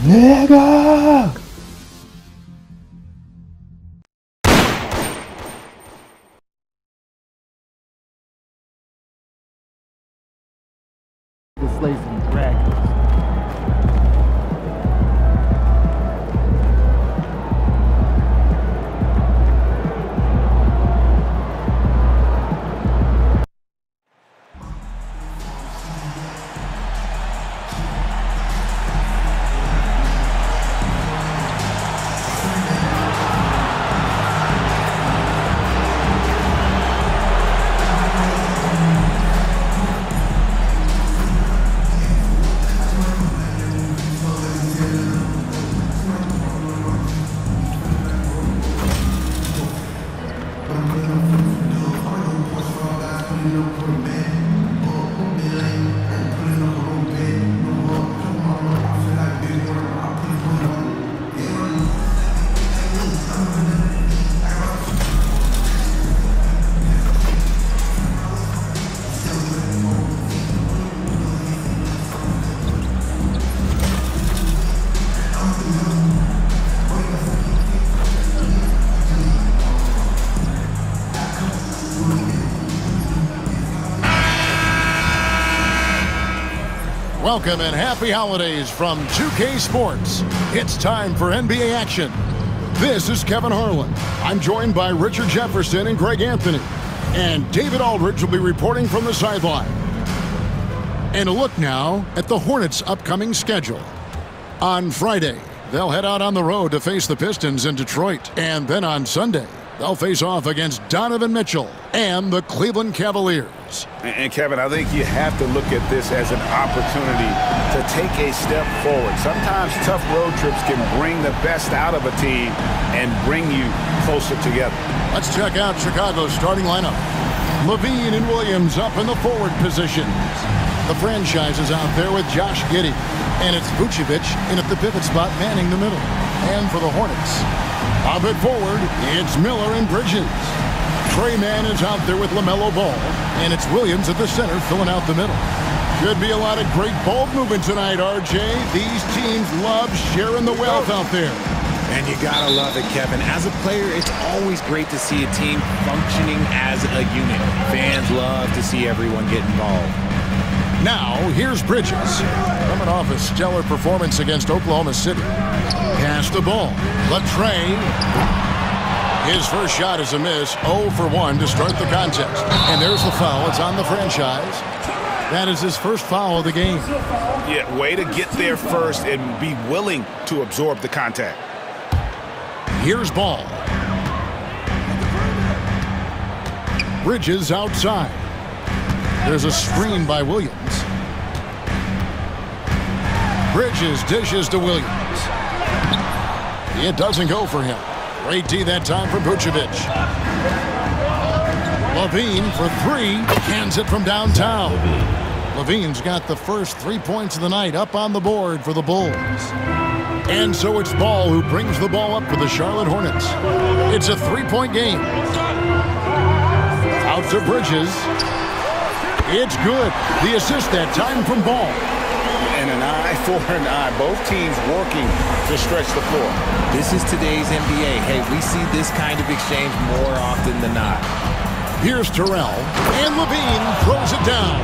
Nigga! This lays some dragons. Welcome and happy holidays from 2K Sports. It's time for NBA action. This is Kevin Harlan. I'm joined by Richard Jefferson and Greg Anthony. And David Aldridge will be reporting from the sideline. And a look now at the Hornets' upcoming schedule. On Friday, they'll head out on the road to face the Pistons in Detroit. And then on Sunday, they'll face off against Donovan Mitchell and the Cleveland Cavaliers. And Kevin, I think you have to look at this as an opportunity to take a step forward. Sometimes tough road trips can bring the best out of a team and bring you closer together. Let's check out Chicago's starting lineup. Levine and Williams up in the forward positions. The franchise is out there with Josh Giddey. And it's Vucevic in at the pivot spot manning the middle. And for the Hornets, up at forward, it's Miller and Bridges. Trey Mann is out there with LaMelo Ball, and it's Williams at the center filling out the middle. Should be a lot of great ball movement tonight, RJ. These teams love sharing the wealth out there. And you gotta love it, Kevin. As a player, it's always great to see a team functioning as a unit. Fans love to see everyone get involved. Now, here's Bridges. Coming off a stellar performance against Oklahoma City. Pass the ball. Latrey. His first shot is a miss. 0 for 1 to start the contest. And there's the foul. It's on the franchise. That is his first foul of the game. Yeah, way to get there first and be willing to absorb the contact. Here's Ball. Bridges outside. There's a screen by Williams. Bridges dishes to Williams. It doesn't go for him. Great D that time for Vucevic. Levine for 3. Hands it from downtown. Levine's got the first 3 points of the night up on the board for the Bulls. And so it's Ball who brings the ball up for the Charlotte Hornets. It's a 3-point game. Out to Bridges. It's good. The assist that time from Ball. And an eye for an eye. Both teams working to stretch the floor. This is today's NBA. Hey, we see this kind of exchange more often than not. Here's Terrell. And Levine throws it down.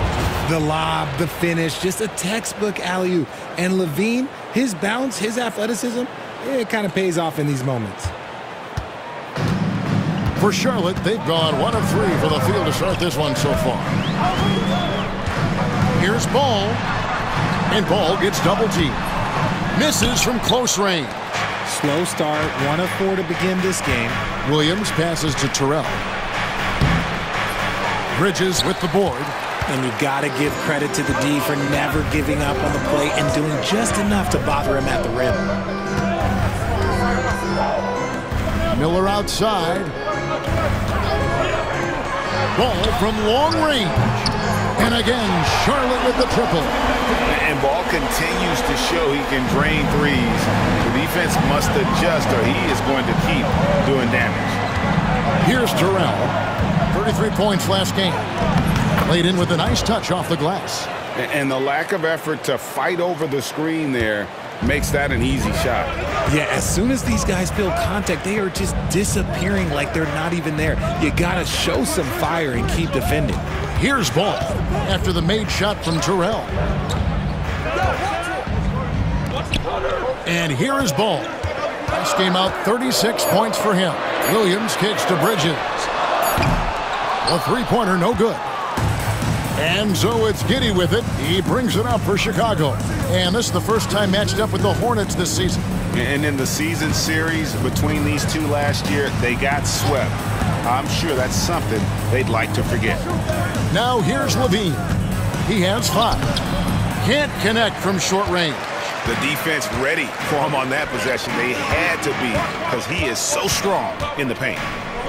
The lob, the finish, just a textbook alley-oop. And Levine, his bounce, his athleticism, it kind of pays off in these moments. For Charlotte, they've gone 1 of 3 for the field to start this one so far. Here's Ball. And Ball gets double-teamed. Misses from close range. Slow start, 1 of 4 to begin this game. Williams passes to Terrell. Bridges with the board. And you got to give credit to the D for never giving up on the play and doing just enough to bother him at the rim. Miller outside. Ball from long range. And again, Charlotte with the triple. And Ball continues to show he can drain threes. The defense must adjust or he is going to keep doing damage. Here's Terrell. 33 points last game. Laid in with a nice touch off the glass. And the lack of effort to fight over the screen there makes that an easy shot. Yeah, as soon as these guys feel contact, they are just disappearing like they're not even there. You got to show some fire and keep defending. Here's ball after the made shot from Terrell. And here is ball. Last game out, 36 points for him. Williams kicks to Bridges. A three-pointer, no good. And so it's Giddey with it. He brings it up for Chicago. And this is the first time matched up with the Hornets this season. And in the season series between these two last year, they got swept. I'm sure that's something they'd like to forget. Now here's Levine. He has 5. Can't connect from short range. The defense ready for him on that possession. They had to be because he is so strong in the paint.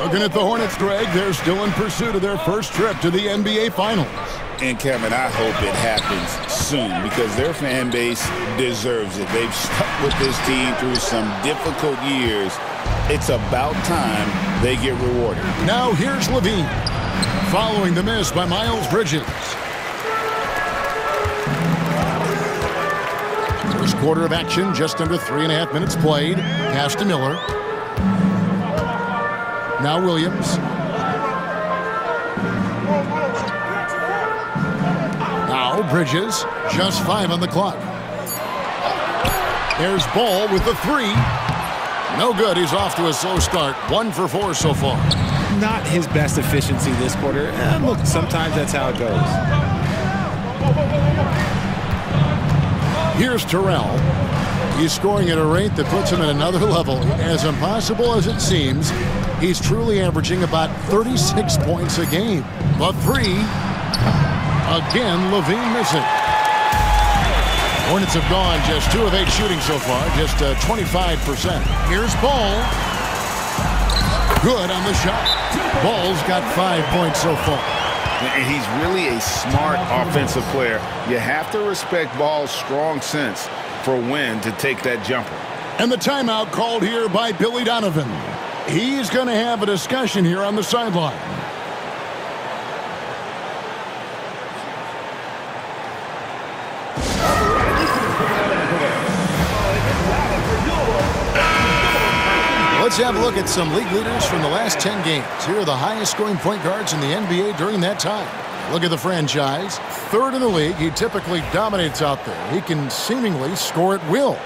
Looking at the Hornets, Greg, they're still in pursuit of their first trip to the NBA Finals. And, Kevin, I hope it happens soon because their fan base deserves it. They've stuck with this team through some difficult years. It's about time they get rewarded. Now here's Levine, following the miss by Miles Bridges. First quarter of action, just under 3.5 minutes played. Pass to Miller. Now Williams. Now Bridges, just 5 on the clock. There's Ball with the 3. No good. He's off to a slow start. 1 for 4 so far. Not his best efficiency this quarter. Look, sometimes that's how it goes. Here's Terrell. He's scoring at a rate that puts him at another level. As impossible as it seems, he's truly averaging about 36 points a game. But 3, again, Levine missing. Hornets have gone just 2 of 8 shooting so far, just 25%. Here's Ball. Good on the shot. Ball's got 5 points so far. And he's really a smart offensive player. You have to respect Ball's strong sense for when to take that jumper. And the timeout called here by Billy Donovan. He's going to have a discussion here on the sideline. Let's have a look at some league leaders from the last 10 games. Here are the highest scoring point guards in the NBA during that time. Look at the franchise. 3rd in the league. He typically dominates out there. He can seemingly score at will.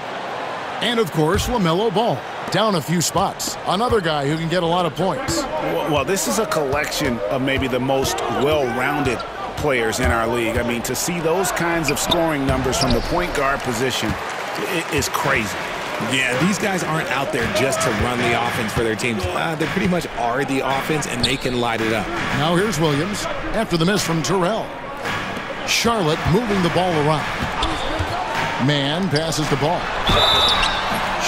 And, of course, LaMelo Ball. Down a few spots. Another guy who can get a lot of points. Well, this is a collection of maybe the most well-rounded players in our league. I mean, to see those kinds of scoring numbers from the point guard position is crazy. Yeah, these guys aren't out there just to run the offense for their teams. They pretty much are the offense, and they can light it up. Now here's Williams after the miss from Terrell. Charlotte moving the ball around. Man passes the ball.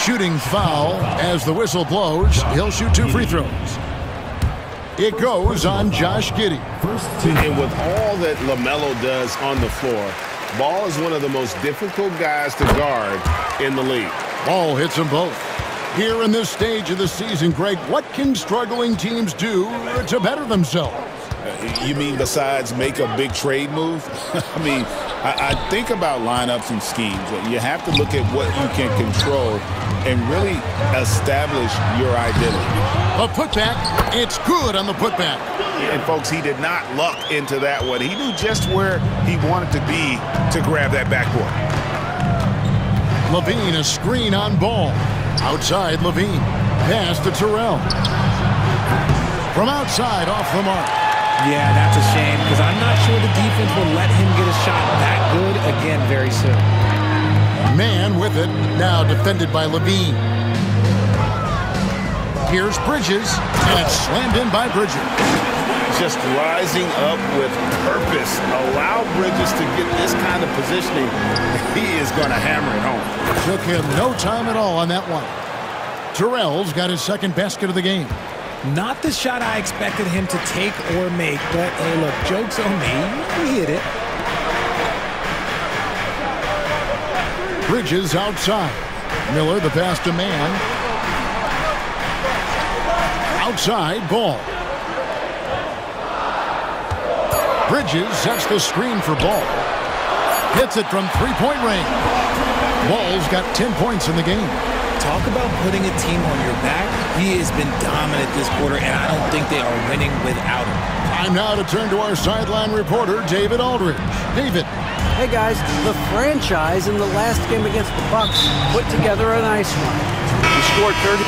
Shooting foul as the whistle blows. He'll shoot 2 free throws. It goes on Josh Giddey. And with all that LaMelo does on the floor, Ball is one of the most difficult guys to guard in the league. Ball hits them both. Here in this stage of the season, Greg, what can struggling teams do to better themselves? You mean besides make a big trade move? I mean, I think about lineups and schemes. You have to look at what you can control and really establish your identity. A putback. It's good on the putback. And, folks, he did not luck into that one. He knew just where he wanted to be to grab that backboard. Levine, a screen on Ball. Outside, Levine. Pass to Terrell. From outside, off the mark. Yeah, that's a shame because I'm not sure the defense will let him get a shot that good again very soon. Man with it. Now defended by Levine. Here's Bridges, and it's slammed in by Bridges. Just rising up with purpose. Allow Bridges to get this kind of positioning. He is going to hammer it home. Took him no time at all on that one. Terrell's got his second basket of the game. Not the shot I expected him to take or make, but hey, look, joke's on me. He hit it. Bridges outside. Miller, the pass to Man. Outside, Ball. Bridges sets the screen for Ball. Hits it from 3-point range. Ball's got 10 points in the game. Talk about putting a team on your back. He has been dominant this quarter, and I don't think they are winning without him. Time now to turn to our sideline reporter, David Aldridge. David. Hey guys, the franchise in the last game against the Bucks put together a nice one. We scored 30.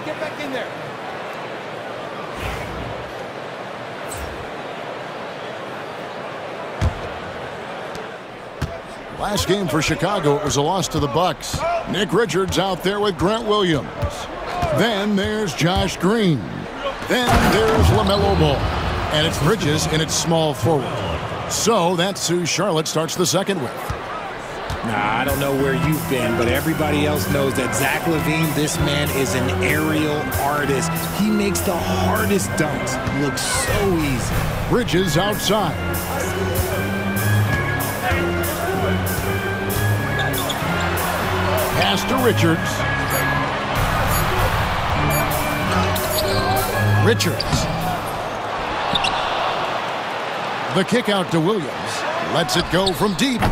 Get back in there. Last game for Chicago, it was a loss to the Bucks. Nick Richards out there with Grant Williams. Then there's Josh Green. Then there's LaMelo Ball. And it's Bridges in its small forward. So that's who Charlotte starts the second with. Nah, I don't know where you've been, but everybody else knows that Zach LaVine, this man is an aerial artist. He makes the hardest dunks look so easy. Bridges outside. Pass to Richards. Richards. The kick out to Williams. Lets it go from deep.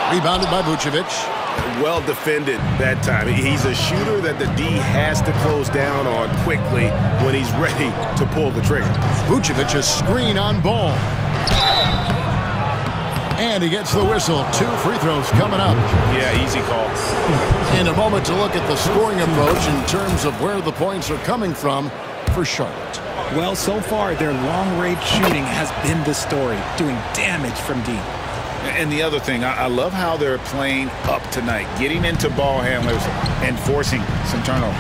Rebounded by Vucevic. Well defended that time. He's a shooter that the D has to close down on quickly when he's ready to pull the trigger. Vucevic a screen on Ball. And he gets the whistle. 2 free throws coming up. Yeah, easy call. In a moment to look at the scoring approach in terms of where the points are coming from for Charlotte. Well, so far, their long-range shooting has been the story, doing damage from deep. And the other thing, I love how they're playing up tonight, getting into ball handlers and forcing some turnovers.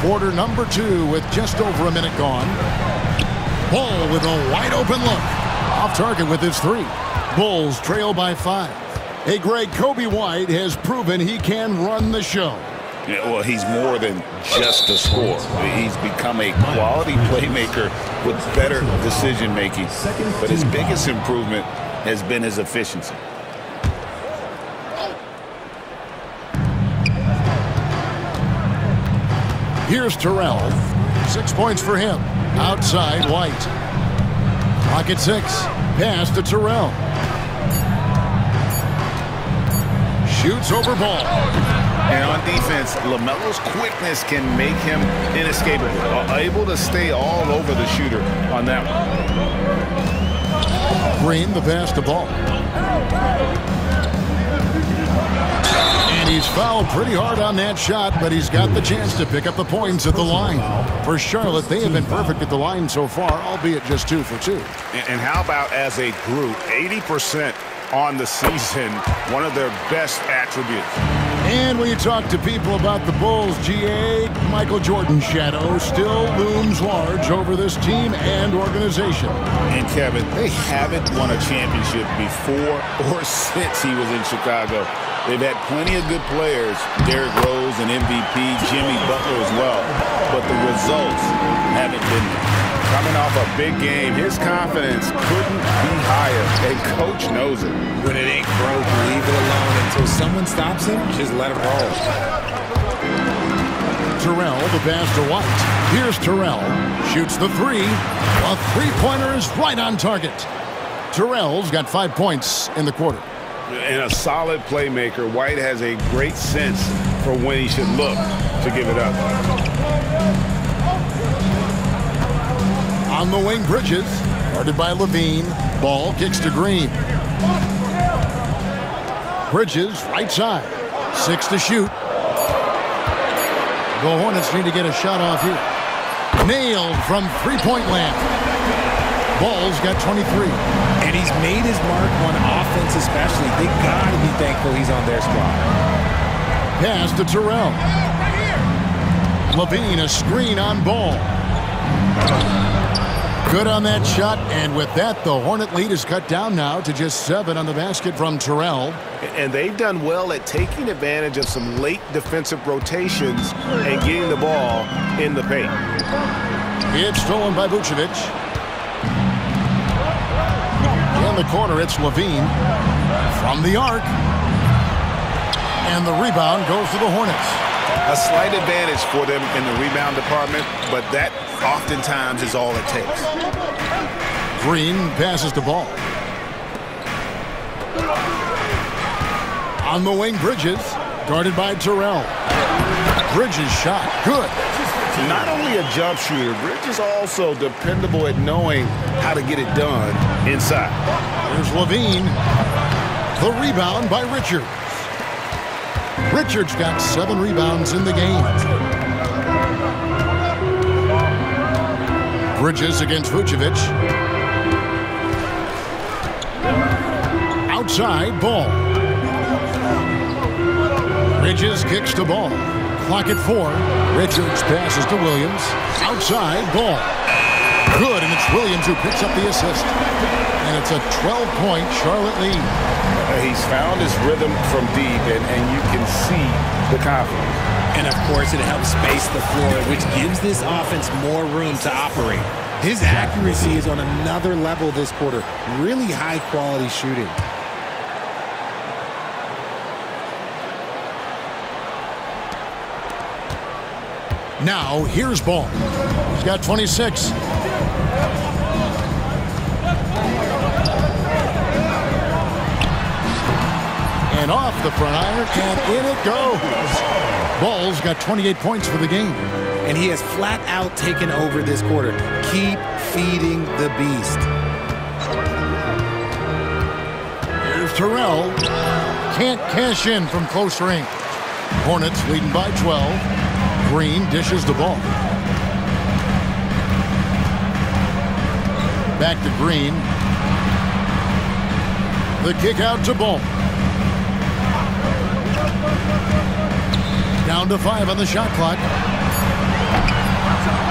Quarter number 2 with just over a minute gone. Ball with a wide open look. Off target with his 3. Bulls trail by 5. Hey, Greg, Kobe White has proven he can run the show. Yeah, well, he's more than just a scorer. He's become a quality playmaker with better decision-making. But his biggest improvement has been his efficiency. Here's Terrell. 6 points for him. Outside, White. Clock at 6. Pass to Terrell. Shoots over Ball. And on defense, LaMelo's quickness can make him inescapable. Able to stay all over the shooter on that one. Green, the pass to Ball. And he's fouled pretty hard on that shot, but he's got the chance to pick up the points at the line. For Charlotte, they have been perfect at the line so far, albeit just 2 for 2. And how about as a group, 80% on the season, one of their best attributes. And when you talk to people about the Bulls, GA, Michael Jordan's shadow still looms large over this team and organization. And Kevin, they haven't won a championship before or since he was in Chicago. They've had plenty of good players, Derrick Rose and MVP, Jimmy Butler as well, but the results haven't been there. Coming off a big game, his confidence couldn't be higher, and coach knows it. When it ain't broke, leave it alone until someone stops him. Just let it roll. Terrell, the pass to White. Here's Terrell. Shoots the 3. A three-pointer is right on target. Terrell's got 5 points in the quarter. And a solid playmaker, White has a great sense for when he should look to give it up. On the wing, Bridges. Guarded by LaVine. Ball kicks to Green. Bridges, right side. 6 to shoot. The Hornets need to get a shot off here. Nailed from three-point land. Ball's got 23. And he's made his mark on offense especially. They got to be thankful he's on their squad. Pass to Terrell. LaVine, a screen on Ball. Good on that shot, and with that, the Hornet lead is cut down now to just 7 on the basket from Terrell. And they've done well at taking advantage of some late defensive rotations and getting the ball in the paint. It's stolen by Vucevic. In the corner, it's Levine from the arc. And the rebound goes to the Hornets. A slight advantage for them in the rebound department, but that oftentimes is all it takes. Green passes the ball. On the wing, Bridges, guarded by Terrell. Bridges shot, good. Not only a jump shooter, Bridges also dependable at knowing how to get it done inside. Here's Levine. The rebound by Richards. Richards got 7 rebounds in the game. Bridges against Vucevic. Outside, Ball. Bridges kicks the ball. Clock at 4. Richards passes to Williams. Outside, Ball. Good, and it's Williams who picks up the assist. And it's a 12-point Charlotte lead. He's found his rhythm from deep, and you can see the confidence. And, of course, it helps space the floor, which gives this offense more room to operate. His accuracy is on another level this quarter. Really high-quality shooting. Now, here's Ball. He's got 26. And off the front iron, and in it goes. Ball's got 28 points for the game. And he has flat out taken over this quarter. Keep feeding the beast. Here's Terrell. Can't cash in from close range. Hornets leading by 12. Green dishes the ball. Back to Green. The kick out to Ball. Down to 5 on the shot clock.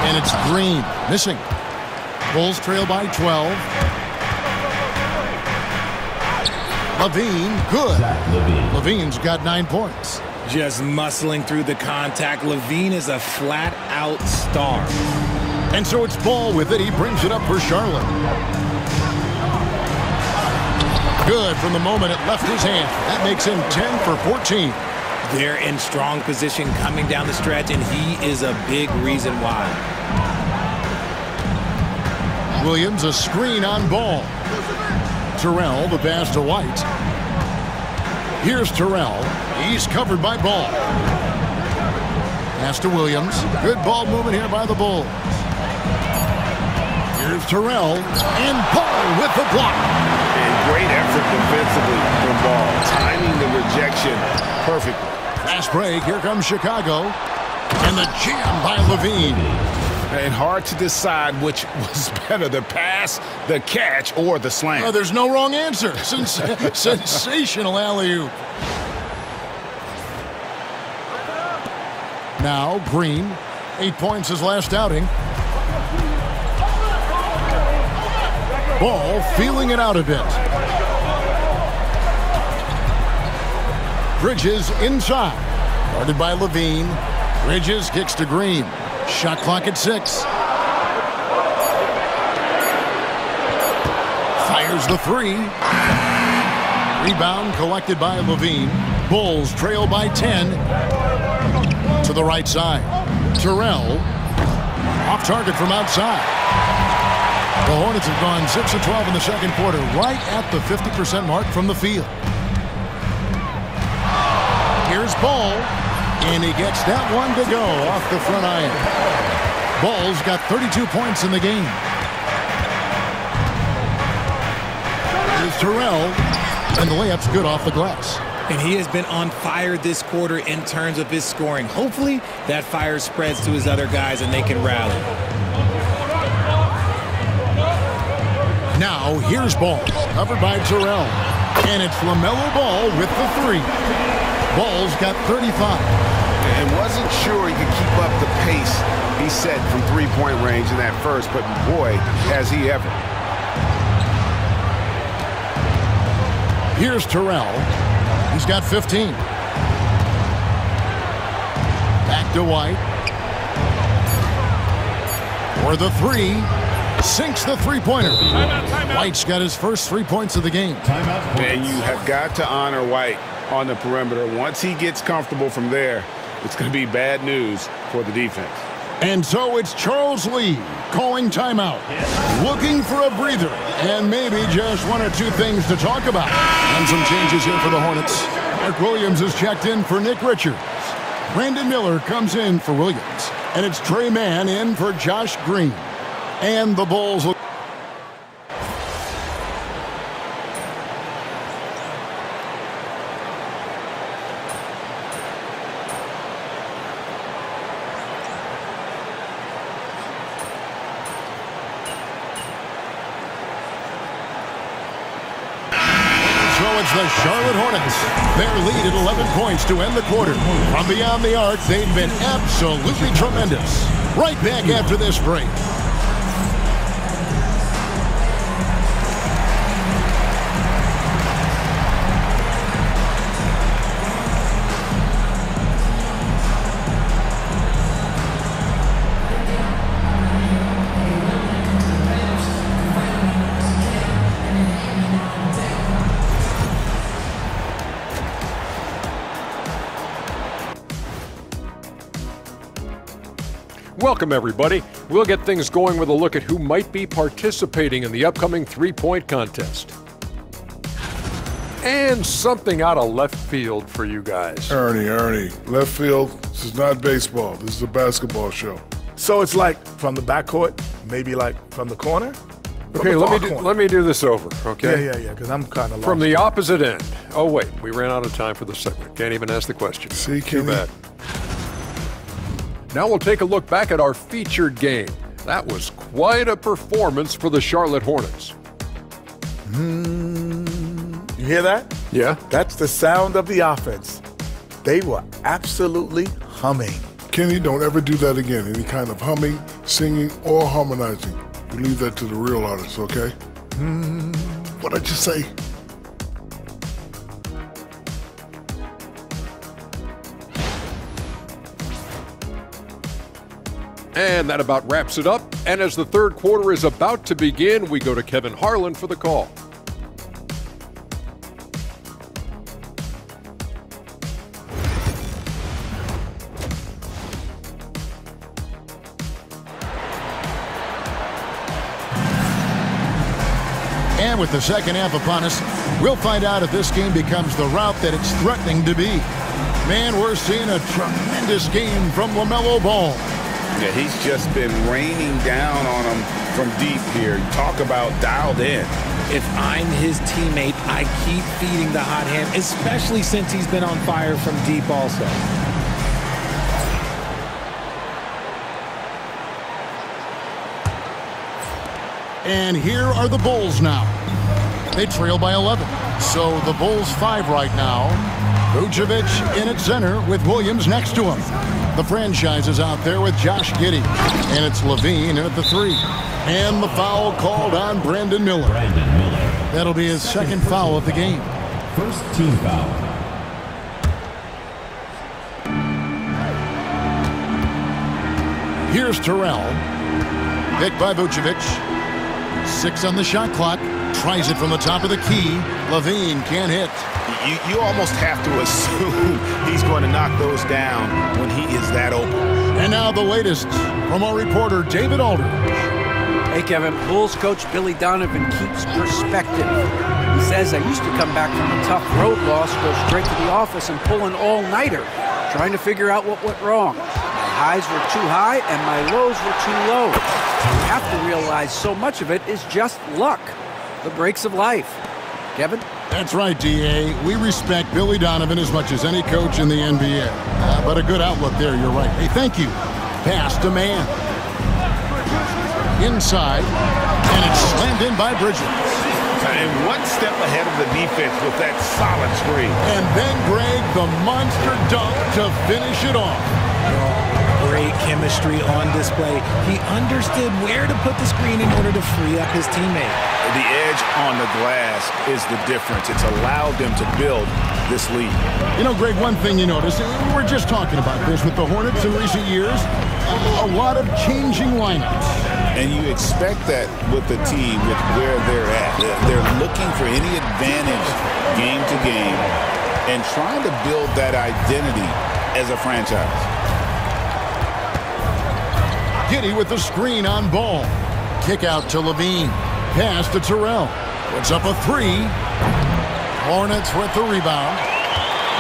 And it's Green missing. Bulls trail by 12. Levine, good. Levine's got 9 points. Just muscling through the contact. Levine is a flat-out star. And so it's Ball with it. He brings it up for Charlotte. Good from the moment it left his hand. That makes him 10 for 14. They're in strong position coming down the stretch, and he is a big reason why. Williams, a screen on Ball. Terrell, the pass to White. Here's Terrell. He's covered by Ball. Pass to Williams. Good ball movement here by the Bulls. Here's Terrell. And Ball with the block. And great effort defensively from Ball. Timing the rejection perfectly. Fast break. Here comes Chicago. And the jam by Levine. And hard to decide which was better, the pass, the catch, or the slam. Oh, there's no wrong answer. Sensational alley-oop. Now, Green, 8 points his last outing. Ball feeling it out a bit. Bridges inside. Guarded by Levine. Bridges kicks to Green. Shot clock at 6. Fires the 3. Rebound collected by Levine. Bulls trail by 10. To the right side. Terrell. Off target from outside. The Hornets have gone 6 of 12 in the second quarter, right at the 50% mark from the field. Here's Ball. And he gets that one to go off the front iron. Ball's got 32 points in the game. Here's Terrell. And the layup's good off the glass. And he has been on fire this quarter in terms of his scoring. Hopefully that fire spreads to his other guys and they can rally. Now here's Ball. Covered by Terrell. And it's LaMelo Ball with the 3. Ball's got 35. And wasn't sure he could keep up the pace He's set from three-point range in that first, but boy, has he ever. Here's Terrell. He's got 15. Back to White. For the three. Sinks the three-pointer. White's got his first 3 points of the game. And you have got to honor White on the perimeter. Once he gets comfortable from there, it's going to be bad news for the defense. And so it's Charles Lee calling timeout, looking for a breather, and maybe just one or two things to talk about. And some changes here for the Hornets. Mark Williams is checked in for Nick Richards. Brandon Miller comes in for Williams. And it's Trey Mann in for Josh Green. And the Bulls will... It's the Charlotte Hornets. Their lead at 11 points to end the quarter. From beyond the arc, they've been absolutely tremendous. Right back after this break. Welcome, everybody. We'll get things going with a look at who might be participating in the upcoming three-point contest. And something out of left field for you guys. Ernie, left field, this is not baseball. This is a basketball show. So it's like from the backcourt, maybe like from the corner? Okay, let me do this over, okay? Yeah, because I'm kind of lost. From the opposite end. Oh, wait, we ran out of time for the segment. Can't even ask the question. See, Too Kenny? bad. Now we'll take a look back at our featured game. That was quite a performance for the Charlotte Hornets. You hear that? Yeah? That's the sound of the offense. They were absolutely humming. Kenny, don't ever do that again. Any kind of humming, singing, or harmonizing. You leave that to the real artists, okay? What did you say? And that about wraps it up. And as the third quarter is about to begin, we go to Kevin Harlan for the call. And with the second half upon us, we'll find out if this game becomes the route that it's threatening to be. Man, we're seeing a tremendous game from LaMelo Ball. Yeah, he's just been raining down on him from deep here. Talk about dialed in. If I'm his teammate, I keep feeding the hot hand, especially since he's been on fire from deep also. And here are the Bulls now. They trail by 11. So the Bulls 5 right now. Vucevic in at center with Williams next to him. The franchise is out there with Josh Giddey. And it's Levine in at the 3. And the foul called on Brandon Miller. That'll be his second foul of the game. First team foul. Here's Terrell. Picked by Vucevic. 6 on the shot clock. Tries it from the top of the key. Levine can't hit. You almost have to assume he's going to knock those down when he is that open. And now the latest from our reporter, David Aldridge. Hey, Kevin, Bulls coach Billy Donovan keeps perspective. He says, I used to come back from a tough road loss, go straight to the office and pull an all-nighter, trying to figure out what went wrong. My highs were too high and my lows were too low. You have to realize so much of it is just luck, the breaks of life. Kevin? That's right, D.A. We respect Billy Donovan as much as any coach in the NBA. But a good outlook there, you're right. Hey, thank you. Pass to man. Inside, and it's slammed in by Bridges. And one step ahead of the defense with that solid screen. And then, Greg, the monster dunk to finish it off. great chemistry on display. He understood where to put the screen in order to free up his teammate. The edge on the glass is the difference. It's allowed them to build this lead. You know, Greg, one thing you notice, we were just talking about this with the Hornets in recent years, a lot of changing lineups. And you expect that with the team, with where they're at. They're looking for any advantage game to game and trying to build that identity as a franchise. Giddey with the screen on Ball. Kick out to Levine. Pass to Terrell. Puts up a three. Hornets with the rebound.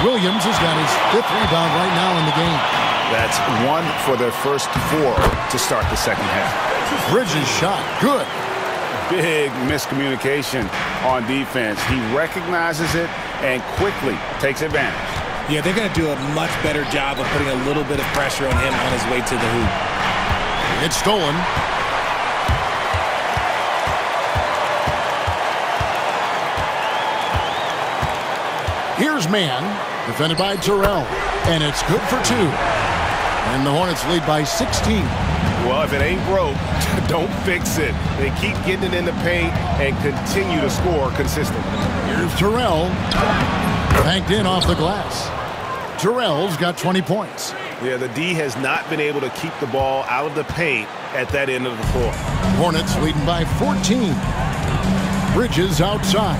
Williams has got his 5th rebound right now in the game. That's 1 for their first 4 to start the second half. Bridges shot. Good. Big miscommunication on defense. He recognizes it and quickly takes advantage. Yeah, they're going to do a much better job of putting a little bit of pressure on him on his way to the hoop. It's stolen. Here's man, defended by Terrell, and it's good for 2. And the Hornets lead by 16. Well, if it ain't broke, don't fix it. They keep getting it in the paint and continue to score consistently. Here's Terrell, banked in off the glass. Terrell's got 20 points. Yeah, the D has not been able to keep the ball out of the paint at that end of the floor. Hornets leading by 14. Bridges outside.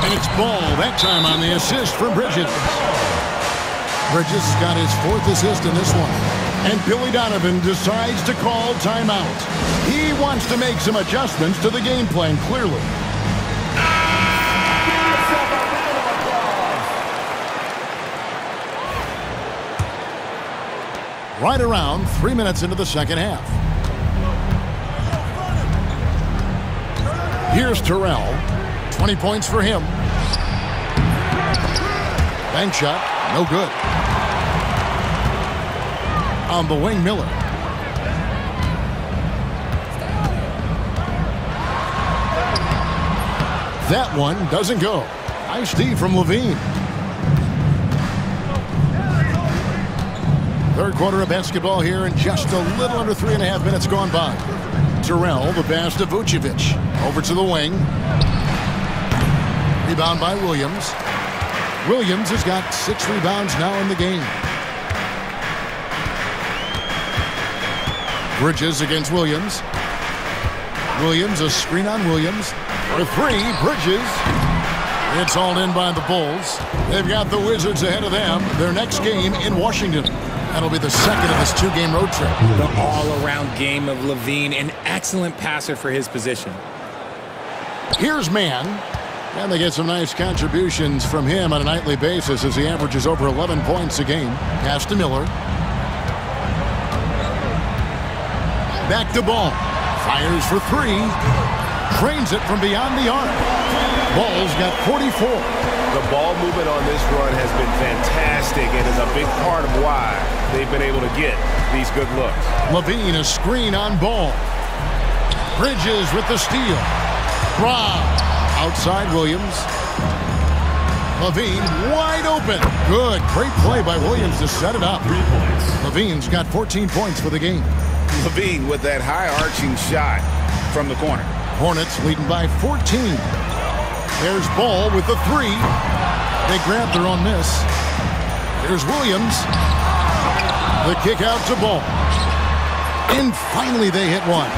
And it's Ball, that time on the assist for Bridges. Bridges got his 4th assist in this one. And Billy Donovan decides to call timeout. He wants to make some adjustments to the game plan, clearly. Right around 3 minutes into the second half. Here's Terrell. 20 points for him. Bank shot, no good. On the wing, Miller. That one doesn't go. Nice D from Levine. Third quarter of basketball here, and just a little under 3.5 minutes gone by. Terrell, the pass to Vucevic. Over to the wing. Rebound by Williams. Williams has got 6 rebounds now in the game. Bridges against Williams. Williams, a screen on Williams. For 3, Bridges. It's all in by the Bulls. They've got the Wizards ahead of them. Their next game in Washington. That'll be the second of this 2-game road trip. The all-around game of Levine, an excellent passer for his position. Here's man. And they get some nice contributions from him on a nightly basis as he averages over 11 points a game. Pass to Miller. Back to Ball. Fires for 3. Trains it from beyond the arc. Ball's got 44. The ball movement on this run has been fantastic and is a big part of why they've been able to get these good looks. Levine, a screen on Ball. Bridges with the steal. Rob. Outside Williams. Levine wide open. Good. Great play by Williams to set it up. Levine's got 14 points for the game. Levine with that high arching shot from the corner. Hornets leading by 14. There's Ball with the 3. They grab their own miss. There's Williams. The kick out to Ball. And finally they hit one.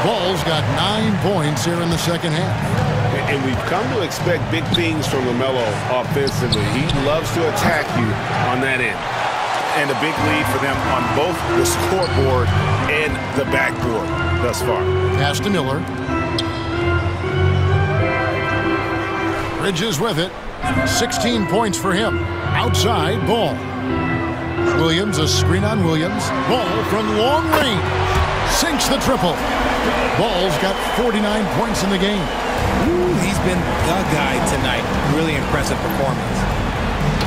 Ball's got 9 points here in the second half. And we've come to expect big things from LaMelo offensively. He loves to attack you on that end. And a big lead for them on both the scoreboard and the backboard thus far. Pass to Miller. Bridges with it. 16 points for him. Outside, Ball. Williams, a screen on Williams. Ball from long range. Sinks the triple. Ball's got 49 points in the game. Ooh, he's been the guy tonight. Really impressive performance.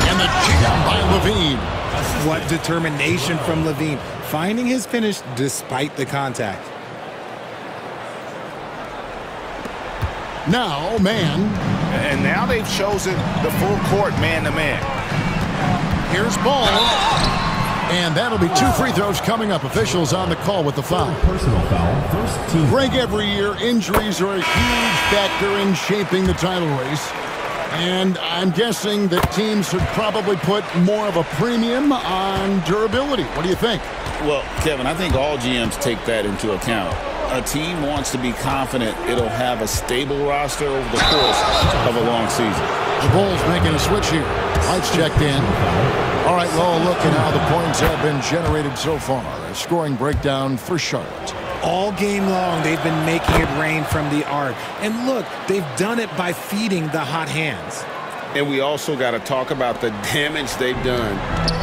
And the jam by Levine. What determination from Levine. Finding his finish despite the contact. Now, man. And now they've chosen the full court man-to-man. Here's Ball. And that'll be 2 free throws coming up. Officials on the call with the foul. Personal foul, first team. Greg, every year, injuries are a huge factor in shaping the title race. And I'm guessing that teams should probably put more of a premium on durability. What do you think? Well, Kevin, I think all GMs take that into account. A team wants to be confident it'll have a stable roster over the course of a long season. The Bulls making a switch here. Lights checked in. All right, well, look at how the points have been generated so far. A scoring breakdown for Charlotte. All game long, they've been making it rain from the arc. And look, they've done it by feeding the hot hands. And we also got to talk about the damage they've done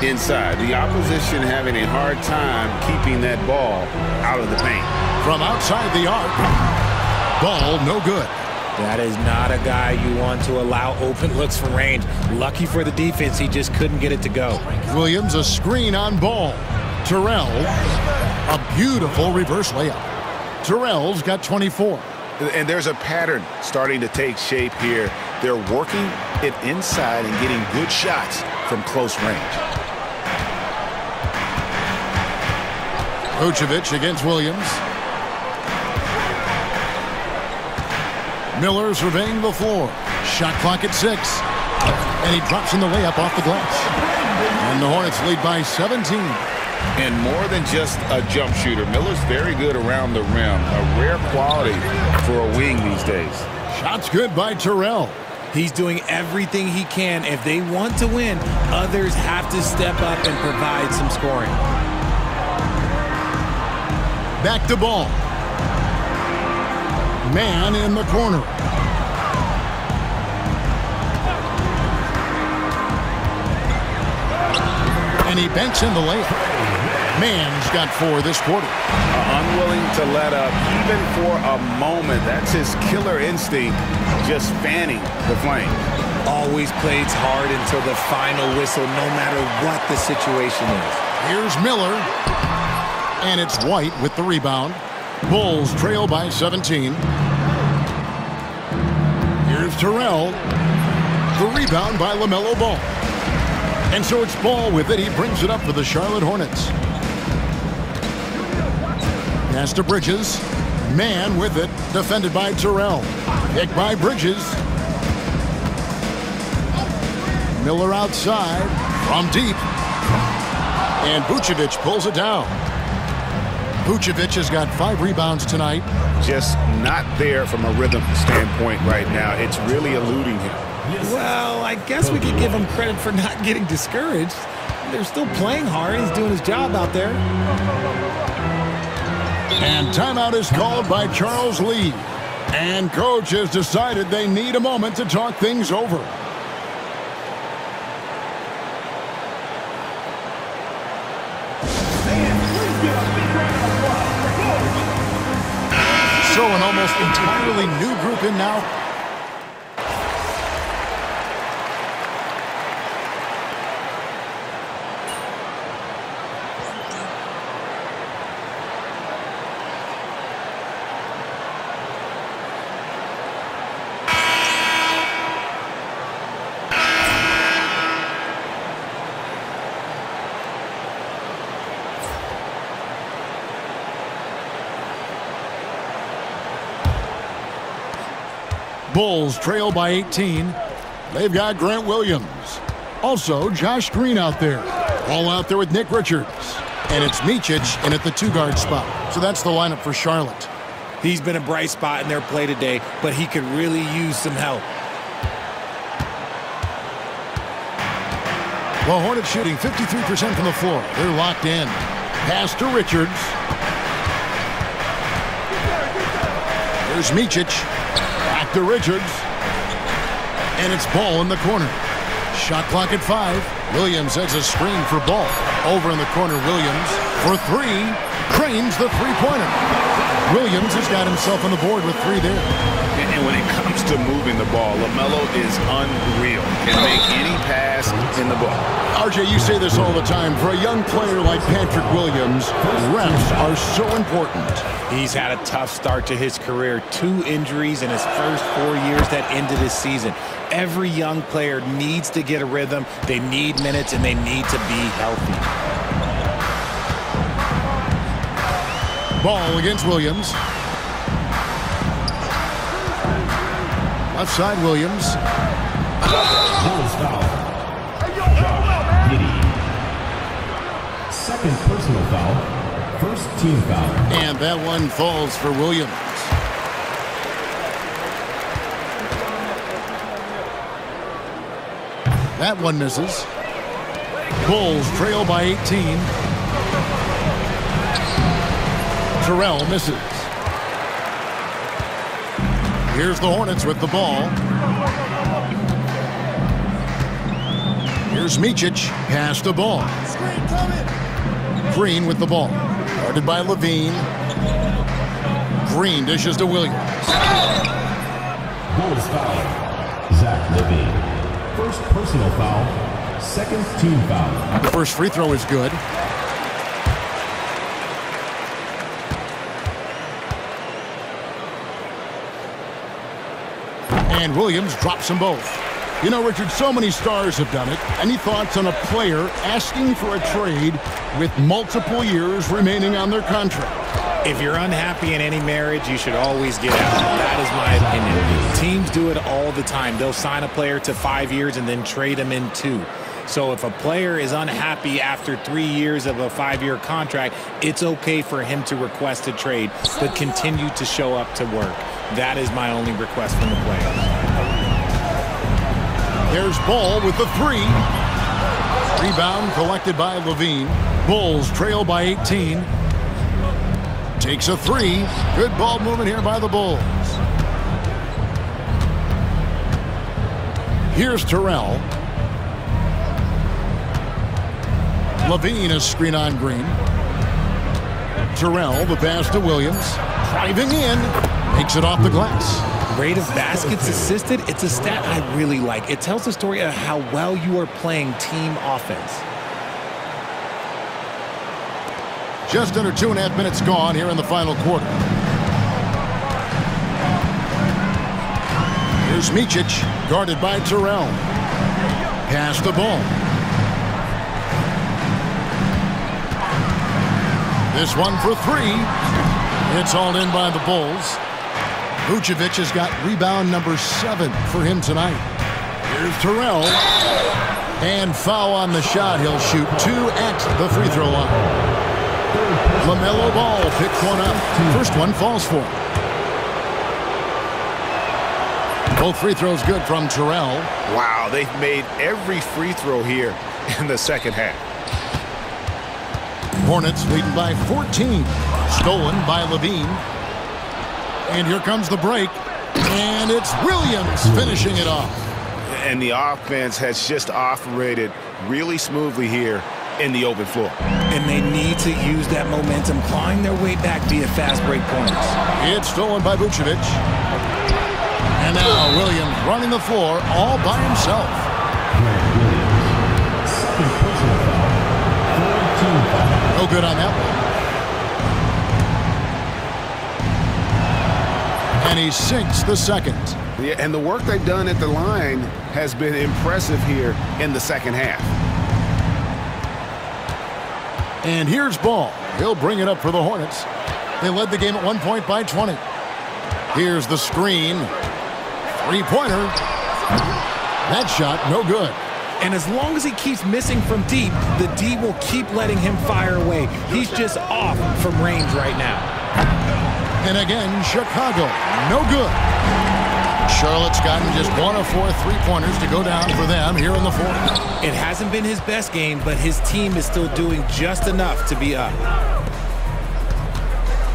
inside. The opposition having a hard time keeping that ball out of the paint. From outside the arc, ball no good. That is not a guy you want to allow open looks from range. Lucky for the defense, he just couldn't get it to go. Williams, a screen on Ball. Terrell, a beautiful reverse layup. Terrell's got 24. And there's a pattern starting to take shape here. They're working it inside and getting good shots from close range. Vucevic against Williams. Miller surveying the floor. Shot clock at 6. And he drops in the layup off the glass. And the Hornets lead by 17. And more than just a jump shooter, Miller's very good around the rim. A rare quality for a wing these days. Shots good by Terrell. He's doing everything he can. If they want to win, others have to step up and provide some scoring. Back to Ball. Man in the corner. And he banks in the layup. Man's got 4 this quarter. Unwilling to let up even for a moment. That's his killer instinct, just fanning the flame. Always plays hard until the final whistle, no matter what the situation is. Here's Miller. And it's White with the rebound. Bulls trail by 17. Here's Terrell. The rebound by LaMelo Ball. And so it's Ball with it. He brings it up for the Charlotte Hornets. Pass to Bridges. Man with it. Defended by Terrell. Picked by Bridges. Miller outside. From deep. And Vucevic pulls it down. Vucevic has got 5 rebounds tonight. Just not there from a rhythm standpoint right now. It's really eluding him. Well, I guess we could give him credit for not getting discouraged. They're still playing hard. He's doing his job out there. And timeout is called by Charles Lee. And coach has decided they need a moment to talk things over. So an almost entirely new group in now. Bulls trail by 18. They've got Grant Williams. Also, Josh Green out there. All out there with Nick Richards. And it's Micic in at the 2-guard spot. So that's the lineup for Charlotte. He's been a bright spot in their play today, but he could really use some help. Well, Hornets shooting 53% from the floor. They're locked in. Pass to Richards. There's Micic. Back to Richards. And it's Ball in the corner. Shot clock at 5. Williams has a screen for Ball. Over in the corner, Williams for 3. Cranes the three-pointer. Williams has got himself on the board with 3 there. And when it comes to moving the ball, LaMelo is unreal. Can make any pass in the book. RJ, you say this all the time. For a young player like Patrick Williams, reps are so important. He's had a tough start to his career. 2 injuries in his first 4 years that ended his season. Every young player needs to get a rhythm. They need minutes, and they need to be healthy. Ball against Williams. Left side, Williams. Foul. Second personal foul. First team foul. And that one falls for Williams. That one misses. Bulls trail by 18. Terrell misses. Here's the Hornets with the ball. Here's Micic. Pass the ball. Green with the ball. Guarded by Levine. Green dishes to Williams. Bulls foul. Zach Levine. First personal foul. Second team foul. The first free throw is good. And Williams drops them both. You know, Richard, so many stars have done it. Any thoughts on a player asking for a trade with multiple years remaining on their contract? If you're unhappy in any marriage, you should always get out. That is my opinion. Teams do it all the time. They'll sign a player to 5 years and then trade him in 2. So if a player is unhappy after 3 years of a 5-year contract, it's okay for him to request a trade, but continue to show up to work. That is my only request from the player. There's Ball with the 3. Rebound collected by Levine. Bulls trail by 18. Takes a 3. Good ball movement here by the Bulls. Here's Terrell. Levine is screen on Green. Terrell, the pass to Williams. Driving in. Makes it off the glass. Rate of baskets assisted, it's a stat I really like. It tells the story of how well you are playing team offense. Just under 2.5 minutes gone here in the final quarter. Here's Micic, guarded by Terrell. Pass the ball. This one for 3. It's hauled in by the Bulls. Vucevic has got rebound number 7 for him tonight. Here's Terrell. And foul on the shot. He'll shoot 2 at the free throw line. LaMelo Ball picks one up. First one falls for him. Both free throws good from Terrell. Wow, they've made every free throw here in the second half. Hornets leading by 14. Stolen by Levine. And here comes the break. And it's Williams finishing it off. And the offense has just operated really smoothly here in the open floor. And they need to use that momentum, clawing their way back via fast break points. It's stolen by Vucevic. And now Williams running the floor all by himself. No good on that one. And he sinks the second. Yeah, and the work they've done at the line has been impressive here in the second half. And here's Ball. He'll bring it up for the Hornets. They led the game at 1 point by 20. Here's the screen. Three-pointer. That shot, no good. And as long as he keeps missing from deep, the D will keep letting him fire away. He's just off from range right now. And again, Chicago, no good. Charlotte's gotten just 1 of 4 three-pointers to go down for them here in the fourth. It hasn't been his best game, but his team is still doing just enough to be up.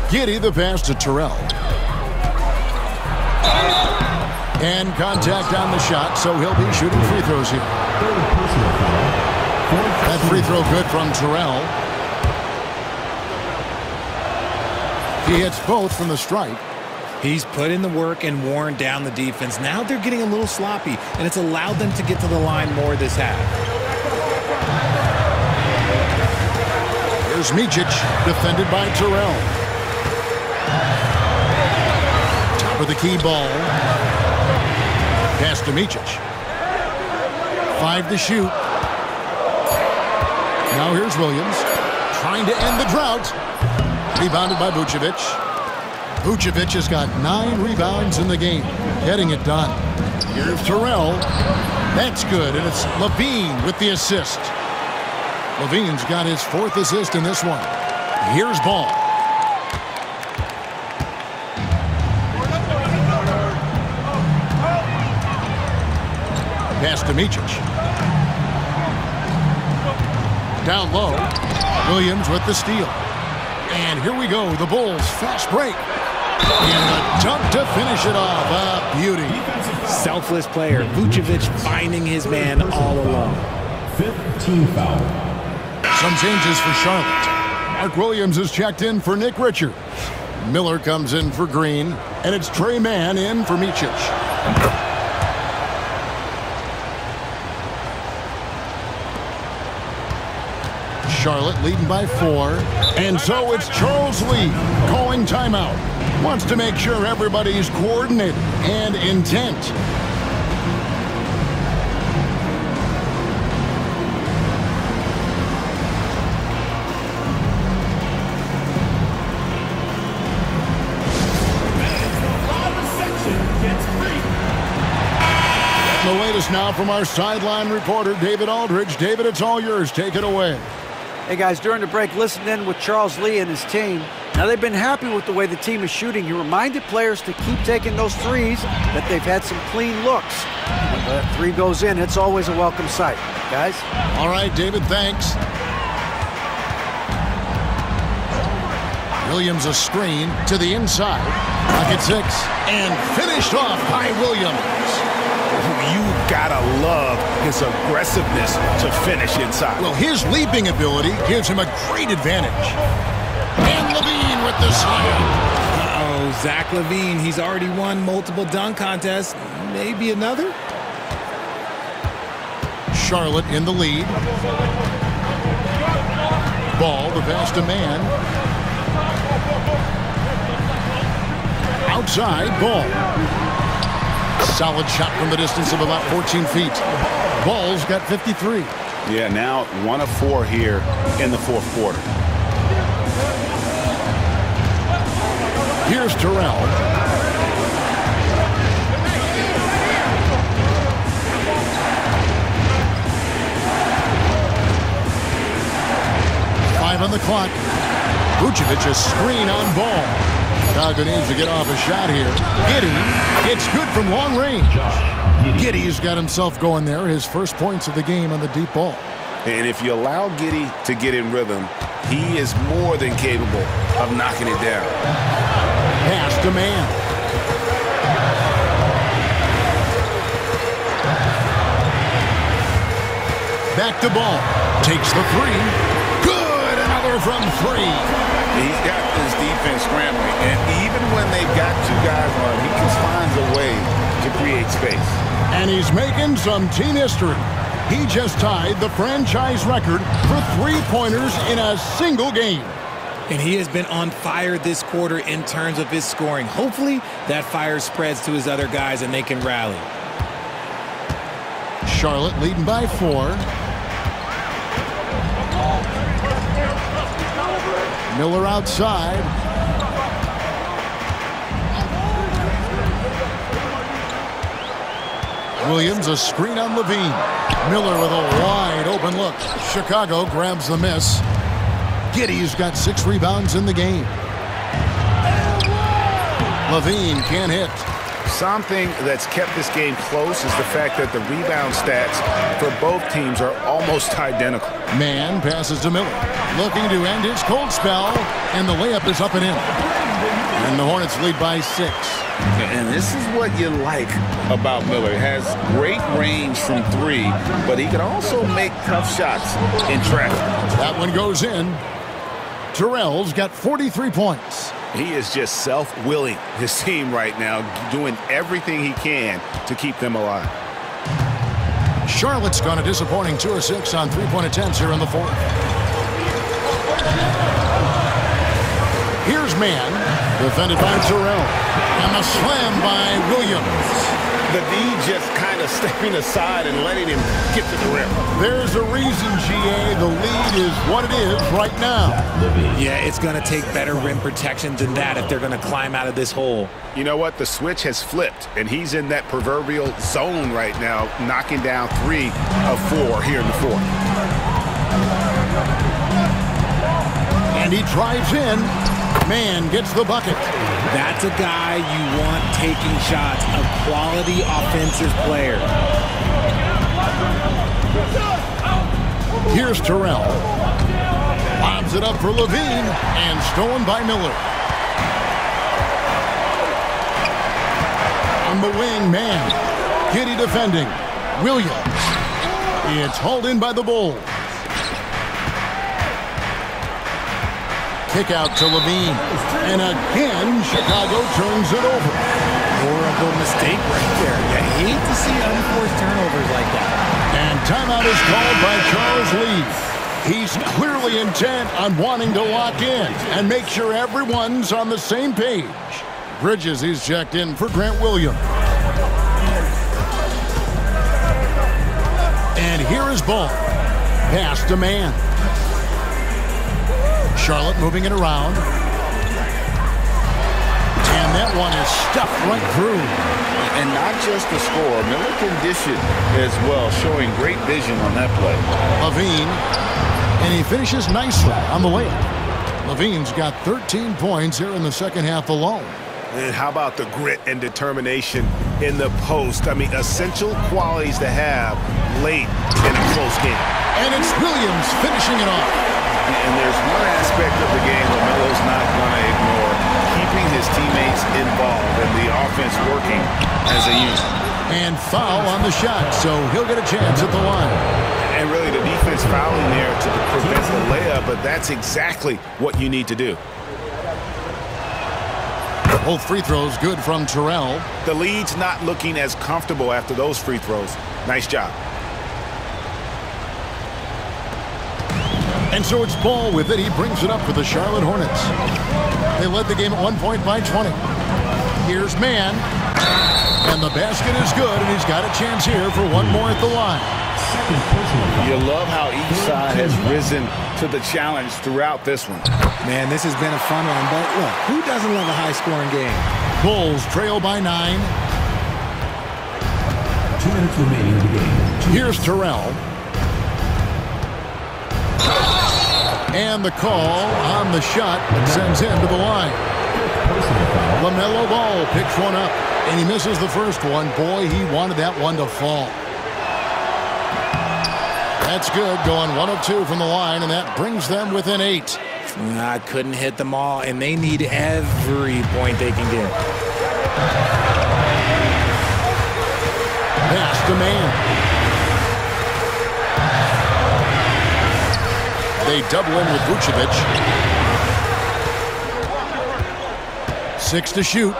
Giddey the pass to Terrell. And contact on the shot, so he'll be shooting free throws here. That free throw good from Terrell. He hits both from the stripe. He's put in the work and worn down the defense. Now they're getting a little sloppy, and it's allowed them to get to the line more this half. Here's Micic, defended by Terrell. Top of the key ball. Pass to Micic. 5 to shoot. Now here's Williams, trying to end the drought. Rebounded by Vucevic. Vucevic has got 9 rebounds in the game, getting it done. Here's Terrell. That's good, and it's Levine with the assist. Levine's got his 4th assist in this one. Here's Ball. Pass to Micic. Down low. Williams with the steal. And here we go. The Bulls fast break. And the dunk to finish it off. A beauty. Selfless player. Vucevic finding his man all alone. 5th team foul. Some changes for Charlotte. Mark Williams is checked in for Nick Richards. Miller comes in for Green. And it's Trey Mann in for Micic. Charlotte leading by 4. And so it's Charles Lee calling timeout. Wants to make sure everybody's coordinated and intent. The latest now from our sideline reporter, David Aldridge. David, it's all yours. Take it away. Hey, guys, during the break, listened in with Charles Lee and his team. Now, they've been happy with the way the team is shooting. He reminded players to keep taking those threes, that they've had some clean looks. When that 3 goes in, it's always a welcome sight. Guys? All right, David, thanks. Williams a screen to the inside. Pocket 6. And finished off by Williams. You gotta love his aggressiveness to finish inside. Well, his leaping ability gives him a great advantage. And Levine with the slam. Uh-oh, Zach LaVine. He's already won multiple dunk contests. Maybe another? Charlotte in the lead. Ball, the pass to Mann. Outside, Ball. Solid shot from the distance of about 14 feet. Ball's got 53. Yeah, now 1 of 4 here in the 4th quarter. Here's Terrell. Five on the clock. Vucevic a screen on Ball. Chicago needs to get off a shot here. Giddey, it's good from long range. Giddey's got himself going there. His first points of the game on the deep ball. And if you allow Giddey to get in rhythm, he is more than capable of knocking it down. Pass to Mann. Back to Ball. Takes the 3. Good! Another from 3. He's got this defense scrambling, and even when they've got 2 guys on him, he just finds a way to create space. And he's making some team history. He just tied the franchise record for 3-pointers in a single game. And he has been on fire this quarter in terms of his scoring. Hopefully, that fire spreads to his other guys and they can rally. Charlotte leading by 4. Miller outside. Williams a screen on Levine. Miller with a wide open look. Chicago grabs the miss. Giddey's got 6 rebounds in the game. Levine can't hit. Something that's kept this game close is the fact that the rebound stats for both teams are almost identical. Mann passes to Miller. Looking to end his cold spell. And the layup is up and in. And the Hornets lead by 6. And this is what you like about Miller. He has great range from 3, but he can also make tough shots in traffic. That one goes in. Terrell's got 43 points. He is just self-willing his team right now, doing everything he can to keep them alive. Charlotte's gone a disappointing 2 of 6 on three-point attempts here in the fourth. Here's man, defended by Terrell, and a slam by Williams. The D just kind of stepping aside and letting him get to the rim. There's a reason, GA. The lead is what it is right now. Yeah, it's going to take better rim protection than that if they're going to climb out of this hole. You know what? The switch has flipped, and he's in that proverbial zone right now, knocking down 3 of 4 here in the fourth. And he drives in. Man gets the bucket. That's a guy you want taking shots, a quality offensive player. Here's Terrell. Lobs it up for Levine, and stolen by Miller. On the wing, man. Giddy defending. Williams. It's hauled in by the Bulls. Kick out to Levine. And again, Chicago turns it over. Horrible mistake right there. You hate to see unforced turnovers like that. And timeout is called by Charles Lee. He's clearly intent on wanting to lock in and make sure everyone's on the same page. Bridges, he's checked in for Grant Williams. And here is Ball. Pass to man. Charlotte moving it around. And that one is stuffed right through. And not just the score. Miller can dish it as well, showing great vision on that play. Levine. And he finishes nicely on the layup. Levine's got 13 points here in the second half alone. And how about the grit and determination in the post? I mean, essential qualities to have late in a close game. And it's Williams finishing it off. And there's one aspect of the game that Melo's not going to ignore, keeping his teammates involved and the offense working as a unit. And foul on the shot, so he'll get a chance at the line. And really the defense fouling there to prevent the layup, but that's exactly what you need to do. Both free throws good from Terrell. The lead's not looking as comfortable after those free throws. Nice job. And so it's Ball with it. He brings it up for the Charlotte Hornets. They led the game at 1 point by 20. Here's man. And the basket is good, and he's got a chance here for one more at the line. You love how each side has risen to the challenge throughout this one. Man, this has been a fun one, but look, who doesn't love a high-scoring game? Bulls trail by 9. 2 minutes remaining in the game. Here's Terrell. And the call on the shot sends him to the line. LaMelo Ball picks one up, and he misses the first one. Boy, he wanted that one to fall. That's good, going 1 of 2 from the line, and that brings them within 8. I couldn't hit them all, and they need every point they can get. Pass to man. They double in with Vucevic. 6 to shoot.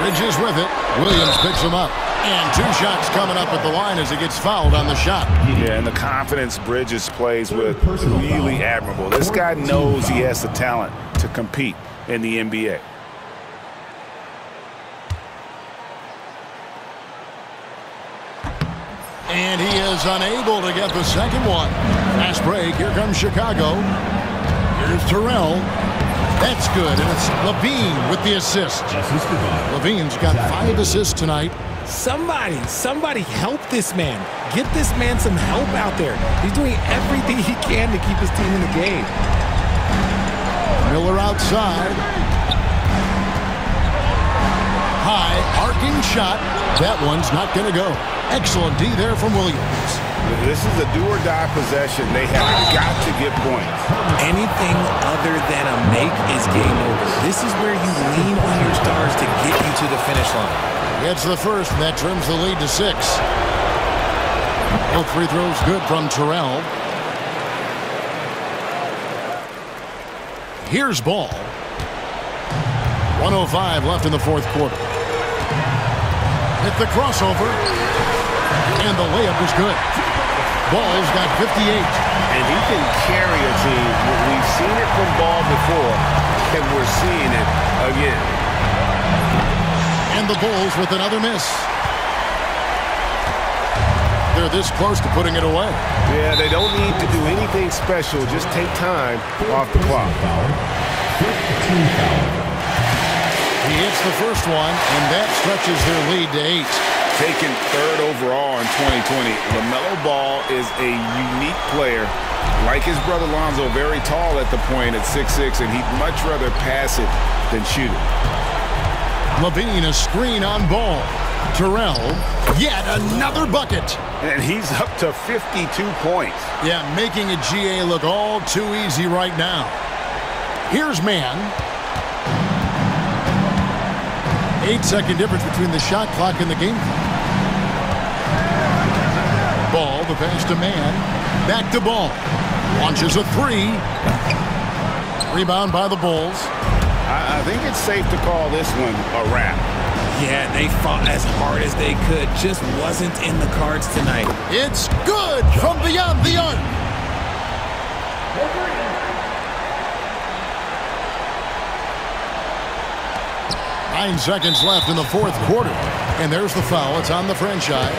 Bridges with it. Williams picks him up. And 2 shots coming up at the line as he gets fouled on the shot. Yeah, and the confidence Bridges plays with, really admirable. This guy knows he has the talent to compete in the NBA. And he is unable to get the second one. Fast break. Here comes Chicago. Here's Terrell. That's good. And it's Levine with the assist. Levine's got 5 assists tonight. Somebody help this man. Get this man some help out there. He's doing everything he can to keep his team in the game. Miller outside. High, arcing shot. That one's not going to go. Excellent D there from Williams. This is a do-or-die possession. They have got to get points. Anything other than a make is game over. This is where you lean on your stars to get you to the finish line. Gets the first, and that trims the lead to 6. Both free throws good from Terrell. Here's ball. 1:05 left in the fourth quarter. Hit the crossover. And the layup is good. Ball's got 58. And he can carry a team. We've seen it from Ball before, and we're seeing it again. And the Bulls with another miss. They're this close to putting it away. Yeah, they don't need to do anything special. Just take time off the clock. He hits the first one, and that stretches their lead to 8. Taken third overall in 2020, LaMelo Ball is a unique player. Like his brother Lonzo, very tall at the point at 6'6", and he'd much rather pass it than shoot it. Levine, a screen on Ball. Terrell, yet another bucket. And he's up to 52 points. Yeah, making a GA look all too easy right now. Here's Mann. 8-second difference between the shot clock and the game clock. Ball, the pass to Mann. Back to Ball. Launches a 3. Rebound by the Bulls. I think it's safe to call this one a wrap. Yeah, they fought as hard as they could. Just wasn't in the cards tonight. It's good from beyond the arc. Nine seconds left in the fourth quarter. And there's the foul. It's on the franchise.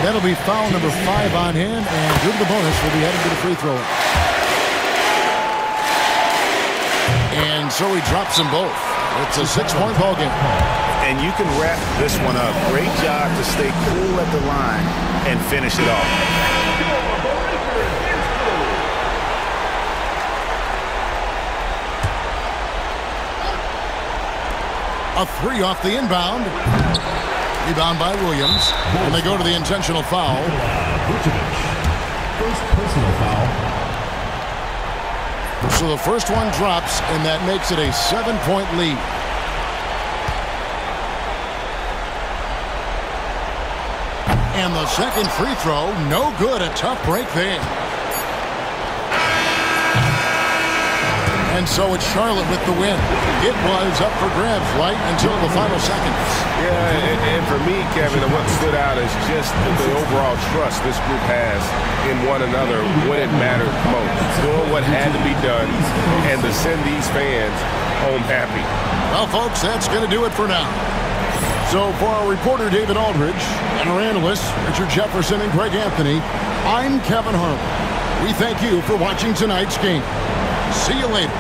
That'll be foul number 5 on him. And due to the bonus, we'll be heading to the free throw. And so he drops them both. It's a 6-point ball game. And you can wrap this one up. Great job to stay cool at the line and finish it off. A 3 off the inbound. Rebound by Williams. And they go to the intentional foul. First personal foul. So the first one drops, and that makes it a 7-point lead. And the second free throw, no good. A tough break there. And so it's Charlotte with the win. It was up for grabs right until the final seconds. Yeah, and for me, Kevin, what stood out is just the overall trust this group has in one another when it mattered most. Doing what had to be done and to send these fans home happy. Well, folks, that's going to do it for now. So for our reporter, David Aldridge, and our analysts, Richard Jefferson and Greg Anthony, I'm Kevin Harlan. We thank you for watching tonight's game. See you later.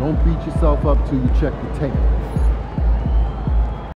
Don't beat yourself up till you check the tape.